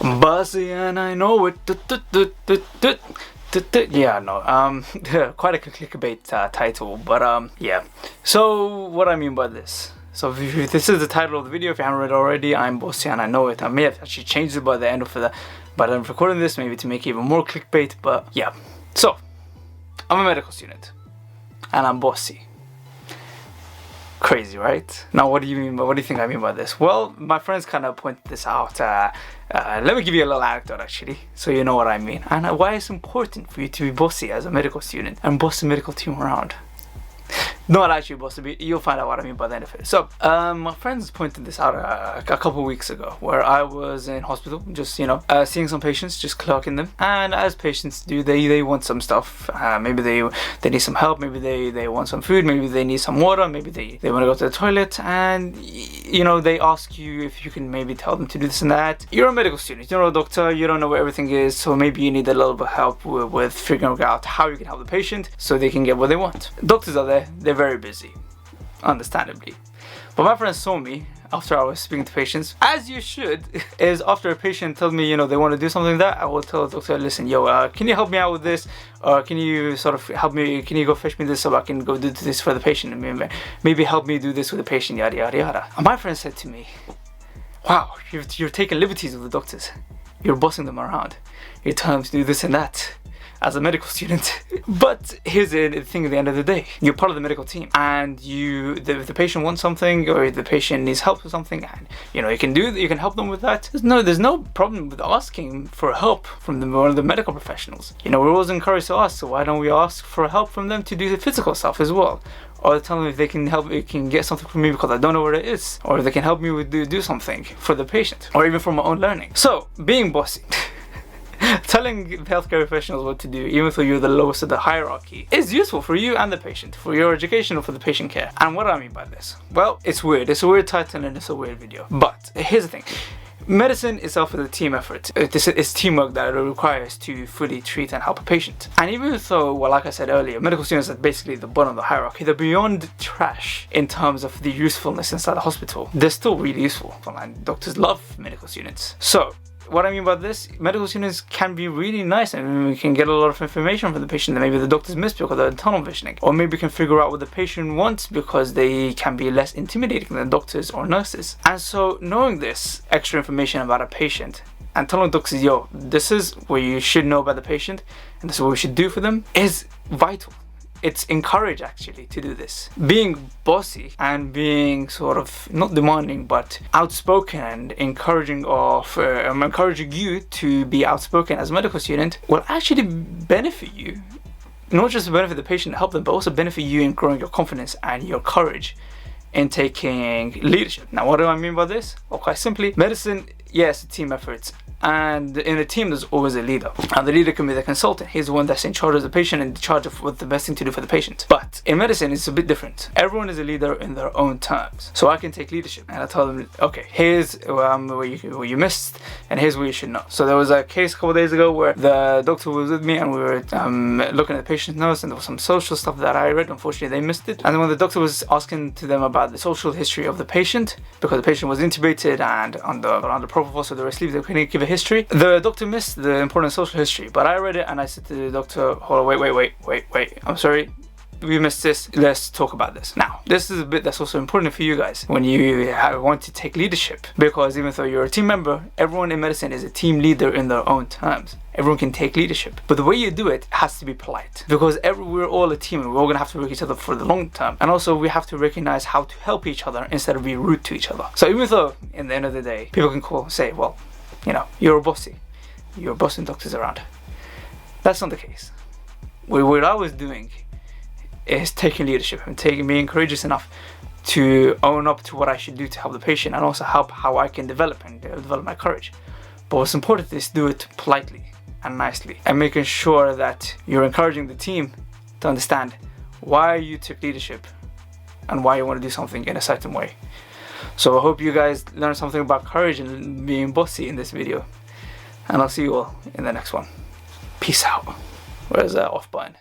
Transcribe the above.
Bossy and I know it. Yeah, no, quite a clickbait title, but yeah. So what I mean by this. So if this is the title of the video, if you haven't read it already, I'm Bossy and I know it. I may have actually changed it by the end of the, but I'm recording this maybe to make it even more clickbait, but yeah. So, I'm a medical student, and I'm bossy. Crazy, right? Now, what do you mean? What do you think I mean by this? Well, my friends kind of pointed this out. Let me give you a little anecdote, actually, so you know what I mean, and why it's important for you to be bossy as a medical student and boss the medical team around. Not actually bossy, but you'll find out what I mean by the end of it. So, my friends pointed this out a couple of weeks ago, where I was in hospital, just, seeing some patients, just clerking them. And as patients do, they want some stuff. Maybe they need some help, maybe they want some food, maybe they need some water, maybe they want to go to the toilet, and, they ask you if you can maybe tell them to do this and that. You're a medical student, you're not a doctor, you don't know where everything is, so maybe you need a little bit of help with figuring out how you can help the patient so they can get what they want. Doctors are there, they're very busy, understandably. But my friends saw me after I was speaking to patients, as you should, is after a patient tells me, they want to do something like that, I will tell the doctor, listen, can you help me out with this? Or can you sort of help me, can you go fetch me this so I can go do this for the patient? And maybe help me do this with the patient, yada, yada, yada. And my friend said to me, wow, you're taking liberties with the doctors. You're bossing them around. You're telling them to do this and that as a medical student. But here's the thing at the end of the day. You're part of the medical team, and if the patient wants something, or if the patient needs help with something, and you can help them with that. There's no problem with asking for help from one of the medical professionals. We're always encouraged to ask, so why don't we ask for help from them to do the physical stuff as well? Or tell them if they can help, can get something from me because I don't know where it is, or if they can help me with do something for the patient, or even for my own learning. So being bossy. Telling healthcare professionals what to do, even though you're the lowest of the hierarchy, is useful for you and the patient, for your education or for the patient care. And what do I mean by this? Well, it's weird. It's a weird title and it's a weird video. But here's the thing. Medicine itself is a team effort. It's teamwork that it requires to fully treat and help a patient. And even though, well, like I said earlier, medical students are basically the bottom of the hierarchy, they're beyond trash in terms of the usefulness inside the hospital. They're still really useful. And doctors love medical students. So, what I mean by this, medical students can be really nice, and we can get a lot of information from the patient that maybe the doctors missed because they're tunnel visioning. Or maybe we can figure out what the patient wants because they can be less intimidating than doctors or nurses. And so knowing this extra information about a patient and telling doctors, this is what you should know about the patient and this is what we should do for them is vital. It's encouraged actually to do this. Being bossy and being sort of not demanding but outspoken and encouraging you to be outspoken as a medical student will actually benefit you. Not just benefit the patient and help them, but also benefit you in growing your confidence and your courage in taking leadership. Now, what do I mean by this? Well, quite simply, medicine, yes, team efforts. And in a team, there's always a leader. And the leader can be the consultant. He's the one that's in charge of the patient and in charge of what the best thing to do for the patient. But in medicine, it's a bit different. Everyone is a leader in their own terms. So I can take leadership and I tell them, okay, here's where you missed and here's where you should know. So there was a case a couple of days ago where the doctor was with me and we were looking at the patient's notes, and there was some social stuff that I read. Unfortunately, they missed it. And when the doctor was asking to them about the social history of the patient, because the patient was intubated and under propofol, so they were asleep, they couldn't give a history. The doctor missed the important social history, but I read it and I said to the doctor, hold on, wait, I'm sorry, we missed this, let's talk about this. Now, this is a bit that's also important for you guys when you want to take leadership, because even though you're a team member, everyone in medicine is a team leader in their own terms. Everyone can take leadership, but the way you do it has to be polite, because we're all a team and we're all gonna have to work each other for the long term. And also we have to recognize how to help each other instead of being rude to each other. So even though in the end of the day, people can say, well, you're a bossy, you're bossing doctors around. That's not the case. What I was doing is taking leadership and being courageous enough to own up to what I should do to help the patient and also help how I can develop my courage. But what's important is do it politely and nicely, and making sure that you're encouraging the team to understand why you took leadership and why you want to do something in a certain way. So I hope you guys learned something about courage and being bossy in this video. And I'll see you all in the next one. Peace out. Where's that off button?